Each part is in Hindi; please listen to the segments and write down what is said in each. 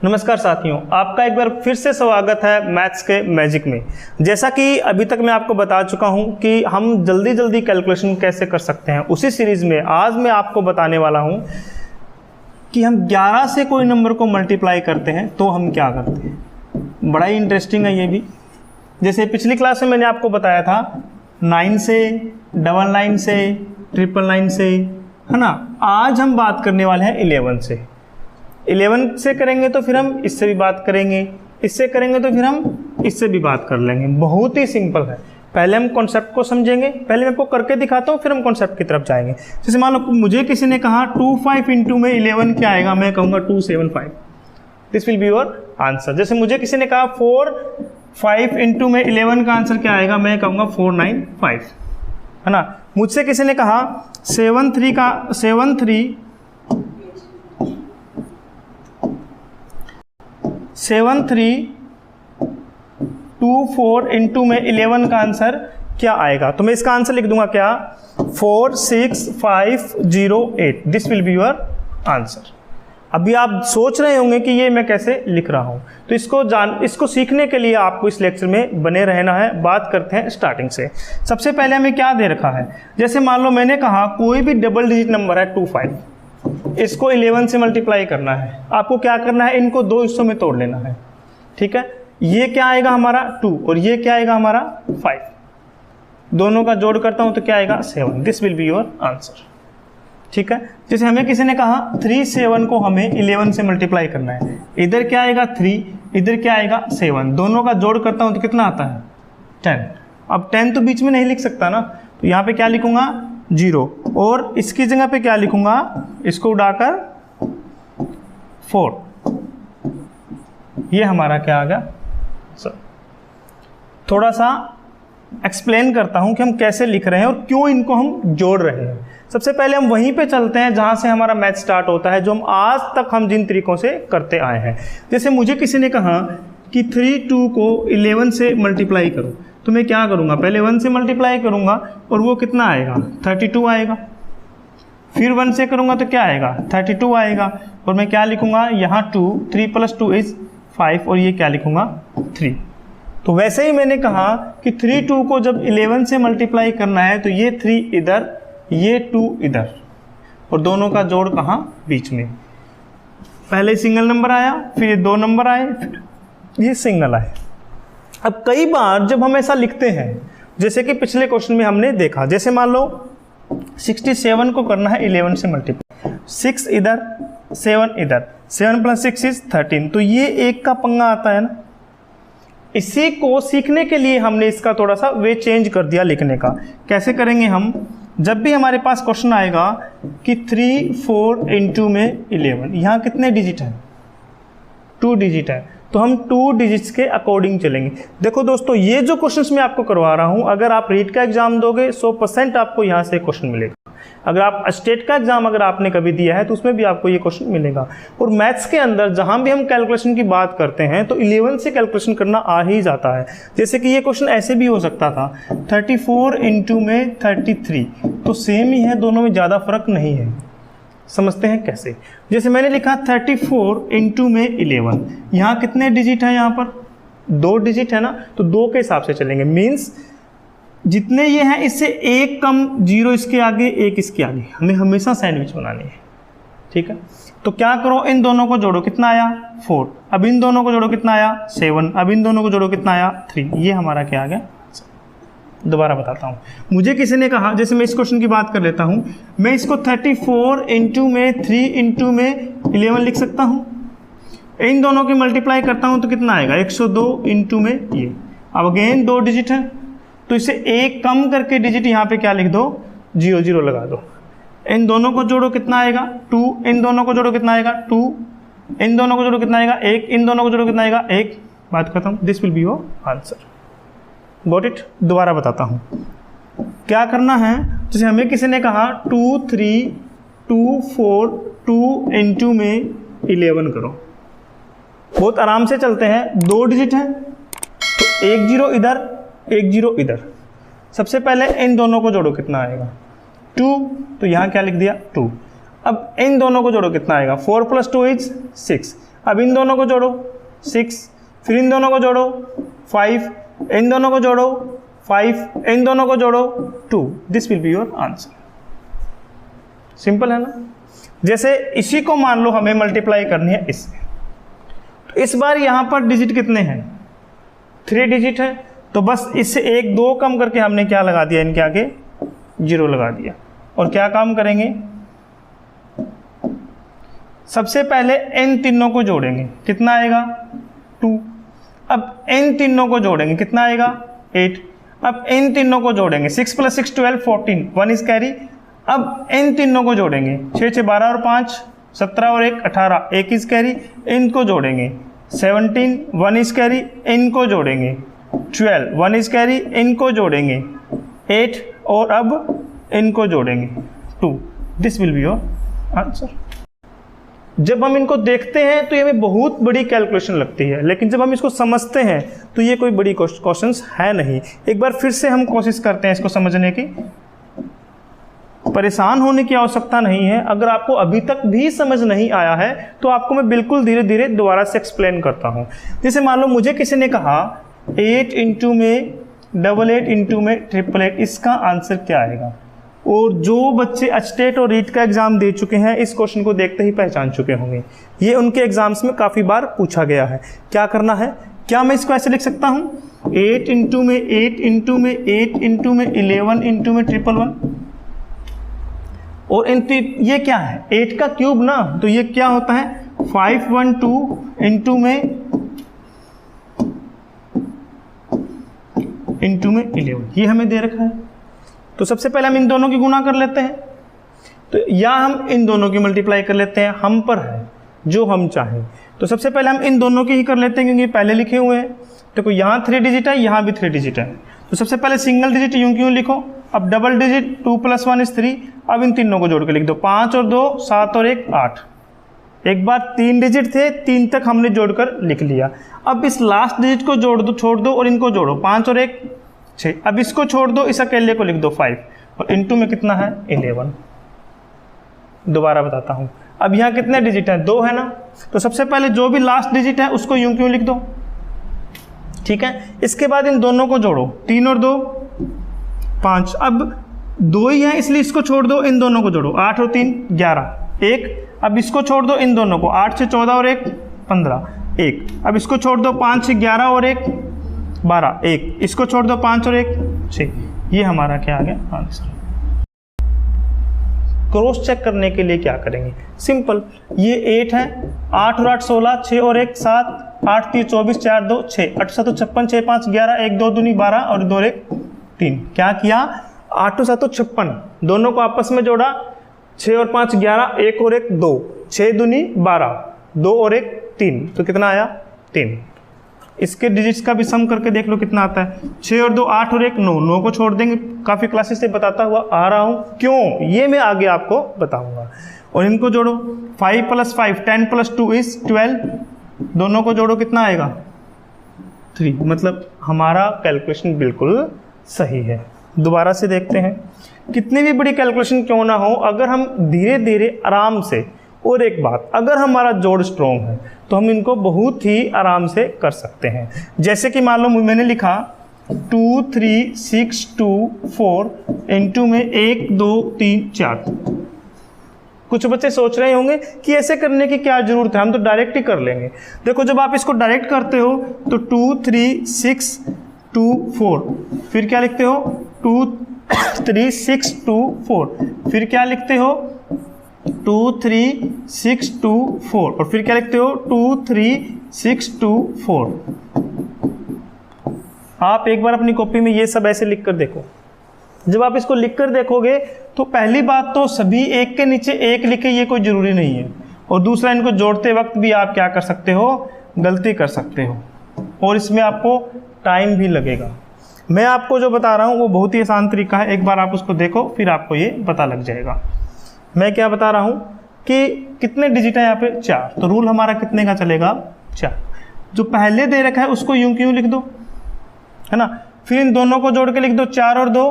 नमस्कार साथियों, आपका एक बार फिर से स्वागत है मैथ्स के मैजिक में। जैसा कि अभी तक मैं आपको बता चुका हूं कि हम जल्दी जल्दी कैलकुलेशन कैसे कर सकते हैं, उसी सीरीज़ में आज मैं आपको बताने वाला हूं कि हम 11 से कोई नंबर को मल्टीप्लाई करते हैं तो हम क्या करते हैं। बड़ा ही इंटरेस्टिंग है ये भी। जैसे पिछली क्लास में मैंने आपको बताया था 9 से, 99 से, 999 से, है ना। आज हम बात करने वाले हैं 11 से। 11 से करेंगे तो फिर हम इससे भी बात करेंगे, इससे करेंगे तो फिर हम इससे भी बात कर लेंगे। बहुत ही सिंपल है। पहले हम कॉन्सेप्ट को समझेंगे, पहले मैं आपको करके दिखाता हूँ, फिर हम कॉन्सेप्ट की तरफ जाएंगे। जैसे मान लो मुझे किसी ने कहा 25 इंटू में 11 क्या आएगा, मैं कहूँगा 275। This will be your answer. जैसे मुझे किसी ने कहा 5 इंटू में 11 का आंसर क्या आएगा, मैं कहूँगा 495, है ना। मुझसे किसी ने कहा 7324 इंटू में 11 का आंसर क्या आएगा, तो मैं इसका आंसर लिख दूंगा क्या, 46508। This will be your answer. अभी आप सोच रहे होंगे कि ये मैं कैसे लिख रहा हूं, तो इसको सीखने के लिए आपको इस लेक्चर में बने रहना है। बात करते हैं स्टार्टिंग से। सबसे पहले हमें क्या दे रखा है, जैसे मान लो मैंने कहा कोई भी डबल डिजिट नंबर है 25, इसको 11 से मल्टीप्लाई करना है। आपको क्या करना है, इनको दो हिस्सों में तोड़ लेना है, ठीक है। ये क्या आएगा हमारा 2 और ये क्या आएगा हमारा 5। दोनों का जोड़ करता हूं तो क्या आएगा 7। This will be your answer, ठीक है। जैसे हमें किसी ने कहा 37 को हमें 11 से मल्टीप्लाई करना है। इधर क्या आएगा 3, इधर क्या आएगा 7। दोनों का जोड़ करता हूं तो कितना आता है 10। अब 10 तो बीच में नहीं लिख सकता ना, तो यहाँ पे क्या लिखूंगा 0 और इसकी जगह पे क्या लिखूंगा, इसको उड़ाकर 4। ये हमारा क्या आ गया सर। थोड़ा सा एक्सप्लेन करता हूं कि हम कैसे लिख रहे हैं और क्यों इनको हम जोड़ रहे हैं। सबसे पहले हम वहीं पे चलते हैं जहां से हमारा मैथ स्टार्ट होता है, जो हम आज तक हम जिन तरीकों से करते आए हैं। जैसे मुझे किसी ने कहा कि 32 को 11 से मल्टीप्लाई करो, तो मैं क्या करूंगा, पहले 1 से मल्टीप्लाई करूंगा और वो कितना आएगा 32 आएगा। फिर 1 से करूंगा तो क्या आएगा 32 आएगा और मैं क्या लिखूंगा यहाँ 2, 3 + 2 = 5 और ये क्या लिखूंगा 3। तो वैसे ही मैंने कहा कि 32 को जब 11 से मल्टीप्लाई करना है तो ये 3 इधर, ये 2 इधर और दोनों का जोड़ कहाँ, बीच में। पहले सिंगल नंबर आया, फिर ये 2 नंबर आए, फिर ये सिंगल आए। अब कई बार जब हम ऐसा लिखते हैं, जैसे कि पिछले क्वेश्चन में हमने देखा, जैसे मान लो 67 को करना है 11 से मल्टीप्लाई, 6 इधर 7 इधर, 7 + 6 = 13, तो ये एक का पंगा आता है ना। इसी को सीखने के लिए हमने इसका थोड़ा सा वे चेंज कर दिया लिखने का। कैसे करेंगे हम, जब भी हमारे पास क्वेश्चन आएगा कि 3, 4 इंटू में 11, यहाँ कितने डिजिट हैं 2 डिजिट है, तो हम 2 डिजिट्स के अकॉर्डिंग चलेंगे। देखो दोस्तों, ये जो क्वेश्चंस मैं आपको करवा रहा हूँ, अगर आप रीट का एग्जाम दोगे 100% आपको यहाँ से क्वेश्चन मिलेगा। अगर आप स्टेट का एग्जाम अगर आपने कभी दिया है तो उसमें भी आपको ये क्वेश्चन मिलेगा। और मैथ्स के अंदर जहाँ भी हम कैलकुलेशन की बात करते हैं तो 11 से कैलकुलेशन करना आ ही जाता है। जैसे कि ये क्वेश्चन ऐसे भी हो सकता था 34 इंटू में 33, तो सेम ही है, दोनों में ज़्यादा फर्क नहीं है। समझते हैं कैसे। जैसे मैंने लिखा 34 इंटू में 11, यहाँ कितने डिजिट है, यहाँ पर 2 डिजिट है ना, तो 2 के हिसाब से चलेंगे। मीन्स जितने ये हैं इससे एक कम, 0 इसके आगे 1 इसके आगे, हमें हमेशा सैंडविच बनानी है, ठीक है। तो क्या करो, इन दोनों को जोड़ो, कितना आया 4। अब इन दोनों को जोड़ो, कितना आया 7। अब इन दोनों को जोड़ो, कितना आया 3। ये हमारा क्या आ गया। दोबारा बताता हूँ, मुझे किसी ने कहा, जैसे मैं इस क्वेश्चन की बात कर लेता हूँ, मैं इसको 34 इंटू में 3 इंटू में 11 लिख सकता हूँ। इन दोनों की मल्टीप्लाई करता हूँ तो कितना आएगा 102 इंटू में ये। अब अगेन 2 डिजिट है, तो इसे एक कम करके डिजिट यहाँ पे क्या लिख दो, 0 0 लगा दो। इन दोनों को जोड़ो, कितना आएगा 2। इन दोनों को जोड़ो, कितना आएगा 2। इन दोनों को जोड़ो, कितना आएगा 1। इन दोनों को जोड़ो, कितना आएगा 1। बात खत्म। This will be your answer. Got it. दोबारा बताता हूँ क्या करना है। जैसे हमें किसी ने कहा 2 3 2 4 2 इंटू में 11 करो, बहुत आराम से चलते हैं। 2 डिजिट हैं तो 1 0 इधर 1 0 इधर। सबसे पहले इन दोनों को जोड़ो, कितना आएगा 2, तो यहाँ क्या लिख दिया 2। अब इन दोनों को जोड़ो, कितना आएगा 4 + 2 = 6। अब इन दोनों को जोड़ो 6, फिर इन दोनों को जोड़ो 5, इन दोनों को जोड़ो 5, इन दोनों को जोड़ो 2, this will be your answer. Simple है ना। जैसे इसी को मान लो हमें मल्टीप्लाई करनी है इससे, तो इस बार यहां पर डिजिट कितने हैं, 3 डिजिट है, तो बस इससे 1 2 कम करके हमने क्या लगा दिया, इनके आगे 0 लगा दिया। और क्या काम करेंगे, सबसे पहले इन तीनों को जोड़ेंगे, कितना आएगा 2। अब इन तीनों को जोड़ेंगे, कितना आएगा 8। अब इन तीनों को जोड़ेंगे, 6 + 6 12 14, 1 इज कैरी। अब इन तीनों को जोड़ेंगे, 6 6 12 और 5 17 और 1 18, 1 इज कैरी। इनको जोड़ेंगे 17, 1 इज कैरी। इनको जोड़ेंगे 12, 1 इज कैरी। इनको जोड़ेंगे 8 और अब इनको जोड़ेंगे 2, this will be your answer. जब हम इनको देखते हैं तो ये हमें बहुत बड़ी कैलकुलेशन लगती है, लेकिन जब हम इसको समझते हैं तो ये कोई बड़ी क्वेश्चंस है नहीं। एक बार फिर से हम कोशिश करते हैं इसको समझने की। परेशान होने की आवश्यकता नहीं है। अगर आपको अभी तक भी समझ नहीं आया है तो आपको मैं बिल्कुल धीरे धीरे दोबारा से एक्सप्लेन करता हूँ। जैसे मान लो मुझे किसी ने कहा 8 इंटू में 88 इंटू में 888, इसका आंसर क्या आएगा। और जो बच्चे अचटेट और रीट का एग्जाम दे चुके हैं इस क्वेश्चन को देखते ही पहचान चुके होंगे, ये उनके एग्जाम्स में काफ़ी बार पूछा गया है। क्या करना है, क्या मैं इसको ऐसे लिख सकता हूँ 8 इंटू में 8 इंटू में 8 इंटू में 11 इंटू में 111, और ये क्या है 8 का क्यूब ना, तो ये क्या होता है 512 इंटू में 11, ये हमें दे रखा है। तो सबसे पहले हम इन दोनों की गुणा कर लेते हैं, तो या हम इन दोनों की मल्टीप्लाई कर लेते हैं, हम पर है जो हम चाहें। तो सबसे पहले हम इन दोनों की ही कर लेते हैं क्योंकि पहले लिखे हुए हैं। देखो यहाँ 3 डिजिट है, यहाँ भी 3 डिजिट है, तो सबसे पहले सिंगल डिजिट यूं क्यों लिखो। अब डबल डिजिट 2 + 1 = 3। अब इन तीनों को जोड़ के लिख दो, 5 और 2 7 और 1 8। एक बार 3 डिजिट थे, 3 तक हमने जोड़कर लिख लिया। अब इस लास्ट डिजिट को जोड़ दो, छोड़ दो और इनको जोड़ो, 5 और 1 6। अब इसको छोड़ दो, इस अकेले को लिख दो 5, और इनटू में कितना है 11। दोबारा बताता हूं, अब यहाँ कितने डिजिट हैं 2 है ना, तो सबसे पहले जो भी लास्ट डिजिट है उसको यूं क्यों लिख दो, ठीक है। इसके बाद इन दोनों को जोड़ो, 3 और 2 5। अब 2 ही है इसलिए इसको छोड़ दो, इन दोनों को जोड़ो, 8 और 3 11 1। अब इसको छोड़ दो इन दोनों को, 8 से 14 और 1 15 1। अब इसको छोड़ दो, 5 से 11 और 1 12 1। इसको छोड़ दो, 5 और 1 6। ये हमारा क्या आ गया आंसर। क्रॉस चेक करने के लिए क्या करेंगे, सिंपल, ये 8 है, 8 और 8 16, 6 और 1 7, 8 3 24 4 2 6, 8 7 56, 6 5 11, 1 2 दूनी 12 और 2 1 3। क्या किया, 8 7 56, दोनों को आपस में जोड़ा, 6 और 5 11, 1 और 1 2, 6 दूनी 12, 2 और 1 3, तो कितना आया 3। इसके डिजिट्स का भी सम करके देख लो कितना आता है, 6 और 2 8 और 1 9, 9 को छोड़ देंगे। काफ़ी क्लासेस से बताता हुआ आ रहा हूँ, क्यों ये मैं आगे आपको बताऊंगा। और इनको जोड़ो, 5 + 5 10 + 2 = 12, दोनों को जोड़ो कितना आएगा 3। मतलब हमारा कैलकुलेशन बिल्कुल सही है। दोबारा से देखते हैं, कितनी भी बड़ी कैलकुलेशन क्यों ना हो, अगर हम धीरे धीरे आराम से, और एक बात, अगर हमारा जोड़ स्ट्रॉन्ग है तो हम इनको बहुत ही आराम से कर सकते हैं। जैसे कि मान लो मैंने लिखा 2 3 6 2 4 इंटू में 1 2 3 4। कुछ बच्चे सोच रहे होंगे कि ऐसे करने की क्या जरूरत है, हम तो डायरेक्ट ही कर लेंगे। देखो जब आप इसको डायरेक्ट करते हो तो 2 3 6 2 4, फिर क्या लिखते हो 2 3 6 2 4, फिर क्या लिखते हो 2 3 6 2 4, और फिर क्या लिखते हो 2 3 6 2 4। आप एक बार अपनी कॉपी में ये सब ऐसे लिख कर देखो। जब आप इसको लिख कर देखोगे तो पहली बात तो सभी एक के नीचे एक लिखे ये कोई ज़रूरी नहीं है, और दूसरा इनको जोड़ते वक्त भी आप क्या कर सकते हो, गलती कर सकते हो, और इसमें आपको टाइम भी लगेगा। मैं आपको जो बता रहा हूँ वो बहुत ही आसान तरीका है, एक बार आप उसको देखो फिर आपको ये पता लग जाएगा। मैं क्या बता रहा हूँ कि कितने डिजिट है यहाँ पे 4, तो रूल हमारा कितने का चलेगा 4। जो पहले दे रखा है उसको यूं क्यों लिख दो, है ना। फिर इन दोनों को जोड़ के लिख दो, 4 और 2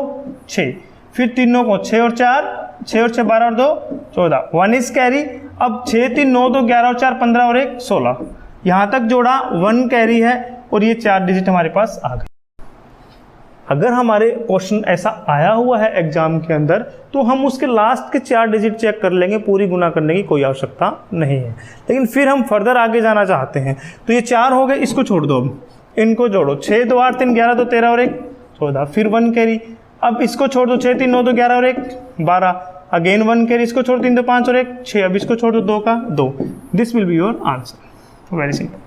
6, फिर तीनों को 6 और 4 6 और 6 12 और 2 14, 1 इज कैरी। अब 6 3 9 2 11 और 4 15 और 1 16, यहाँ तक जोड़ा 1 कैरी है और ये 4 डिजिट हमारे पास आ गए। अगर हमारे क्वेश्चन ऐसा आया हुआ है एग्जाम के अंदर तो हम उसके लास्ट के 4 डिजिट चेक कर लेंगे, पूरी गुना करने की कोई आवश्यकता नहीं है। लेकिन फिर हम फर्दर आगे जाना चाहते हैं तो ये 4 हो गए, इसको छोड़ दो, अब इनको जोड़ो, 6 2 8 3 11 2 13 और 1 14, फिर 1 कैरी। अब इसको छोड़ दो, 6 3 9 2 11 और 1 12, अगेन 1 कैरी, इसको छोड़ 3 2 5 और 1 6, अब इसको छोड़ दो 2 का 2। This will be your answer, very simple.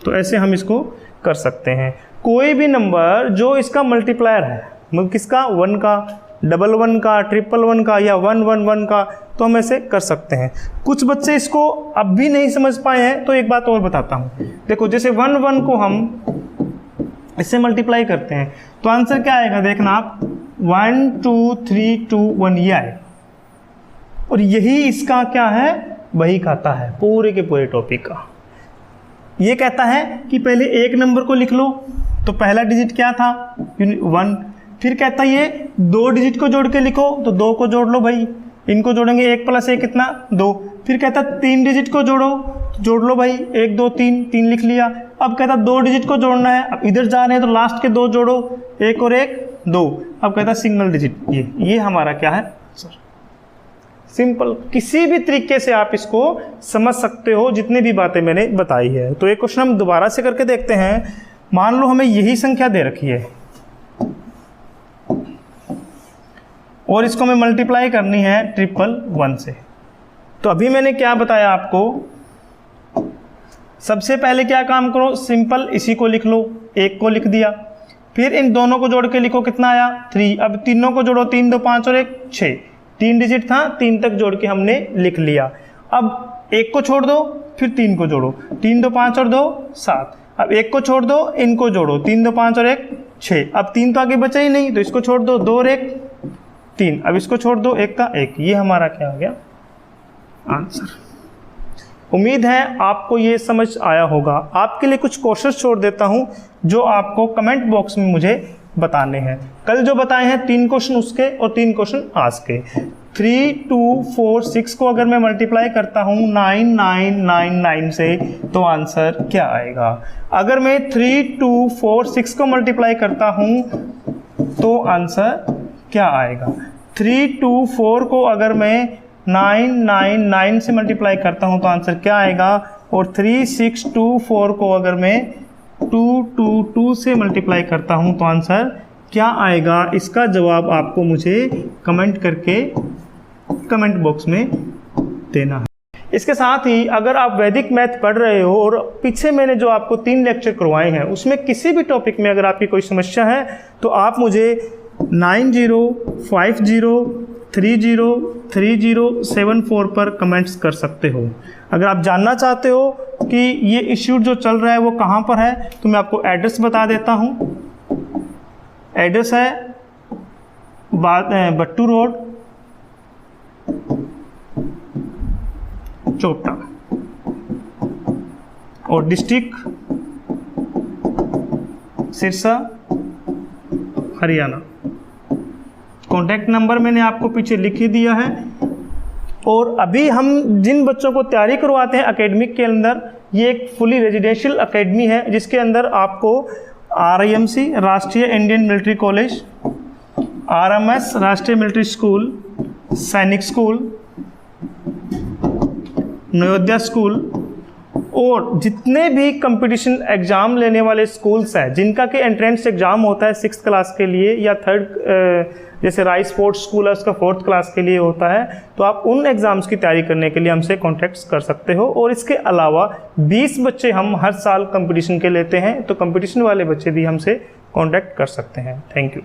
तो ऐसे हम इसको कर सकते हैं। कोई भी नंबर जो इसका मल्टीप्लायर है, मतलब किसका, 1 का, 1 का, 1 का या 1 1 1 का, तो हम ऐसे कर सकते हैं। कुछ बच्चे इसको अब भी नहीं समझ पाए हैं तो एक बात और बताता हूँ। देखो जैसे 1 1 को हम इससे मल्टीप्लाई करते हैं तो आंसर क्या आएगा, देखना आप, 1 2 3 2 1 ये आएगा। और यही इसका क्या है, वही खाता है पूरे के पूरे टॉपिक का। ये कहता है कि पहले एक नंबर को लिख लो, तो पहला डिजिट क्या था, 1। फिर कहता है ये 2 डिजिट को जोड़ के लिखो, तो 2 को जोड़ लो भाई, इनको जोड़ेंगे 1 + 1 कितना, 2। फिर कहता 3 डिजिट को जोड़ो, जोड़ लो भाई, 1 2 3, 3 लिख लिया। अब कहता 2 डिजिट को जोड़ना है, अब इधर जा रहे हैं तो लास्ट के 2 जोड़ो, 1 और 1 2। अब कहता सिंगल डिजिट, ये हमारा क्या है सर, सिंपल। किसी भी तरीके से आप इसको समझ सकते हो, जितने भी बातें मैंने बताई है। तो एक क्वेश्चन हम दोबारा से करके देखते हैं। मान लो हमें यही संख्या दे रखी है और इसको हमें मल्टीप्लाई करनी है 111 से। तो अभी मैंने क्या बताया आपको, सबसे पहले क्या काम करो, सिंपल इसी को लिख लो, 1 को लिख दिया, फिर इन दोनों को जोड़ के लिखो, कितना आया 3। अब तीनों को जोड़ो, 3 2 5 और 1 6, 3 डिजिट था, 3 तक जोड़ के हमने लिख लिया। अब 1 को छोड़ दो, फिर 3 को जोड़ो, 3 2 5 और 2 7। अब 1 को छोड़ दो, इनको जोड़ो, 3 2 5 और 1 6। अब 3 तो आगे बचा ही नहीं तो इसको छोड़ दो, 2 और 1 3। अब इसको छोड़ दो, 1 का 1। ये हमारा क्या हो गया आंसर। उम्मीद है आपको ये समझ आया होगा। आपके लिए कुछ क्वेश्चंस छोड़ देता हूं जो आपको कमेंट बॉक्स में मुझे बताने हैं। कल जो बताए हैं 3 क्वेश्चन उसके और 3 क्वेश्चन आज के। 3 2 4 6 को अगर मैं मल्टीप्लाई करता हूं 9 9 9 9 से तो आंसर क्या आएगा। अगर मैं 3 2 4 6 को मल्टीप्लाई करता हूं तो आंसर क्या आएगा। 3 2 4 को अगर मैं 9 9 9 से मल्टीप्लाई करता हूं तो आंसर क्या आएगा। और 3 6 2 4 को अगर मैं 2 2 2 से मल्टीप्लाई करता हूं तो आंसर क्या आएगा। इसका जवाब आपको मुझे कमेंट करके कमेंट बॉक्स में देना है। इसके साथ ही अगर आप वैदिक मैथ पढ़ रहे हो और पीछे मैंने जो आपको 3 लेक्चर करवाए हैं उसमें किसी भी टॉपिक में अगर आपकी कोई समस्या है तो आप मुझे 9050303074 पर कमेंट्स कर सकते हो। अगर आप जानना चाहते हो कि ये इश्यू जो चल रहा है वो कहाँ पर है तो मैं आपको एड्रेस बता देता हूँ। एड्रेस है बट्टू रोड, चोपटा, और district Sirsa, Haryana. Contact number मैंने आपको पीछे लिख ही दिया है। और अभी हम जिन बच्चों को तैयारी करवाते हैं एकेडमिक के अंदर, ये एक फुली रेजिडेंशियल एकेडमी है जिसके अंदर आपको RIMC राष्ट्रीय इंडियन मिलिट्री कॉलेज, RMS राष्ट्रीय मिलिट्री स्कूल, सैनिक स्कूल, नवोदय स्कूल और जितने भी कंपटीशन एग्ज़ाम लेने वाले स्कूल्स हैं जिनका कि एंट्रेंस एग्ज़ाम होता है 6th क्लास के लिए या 3rd, जैसे राइस स्पोर्ट्स स्कूल है उसका 4th क्लास के लिए होता है, तो आप उन एग्ज़ाम्स की तैयारी करने के लिए हमसे कॉन्टैक्ट कर सकते हो। और इसके अलावा 20 बच्चे हम हर साल कंपटीशन के लेते हैं, तो कंपटीशन वाले बच्चे भी हमसे कॉन्टैक्ट कर सकते हैं। Thank you.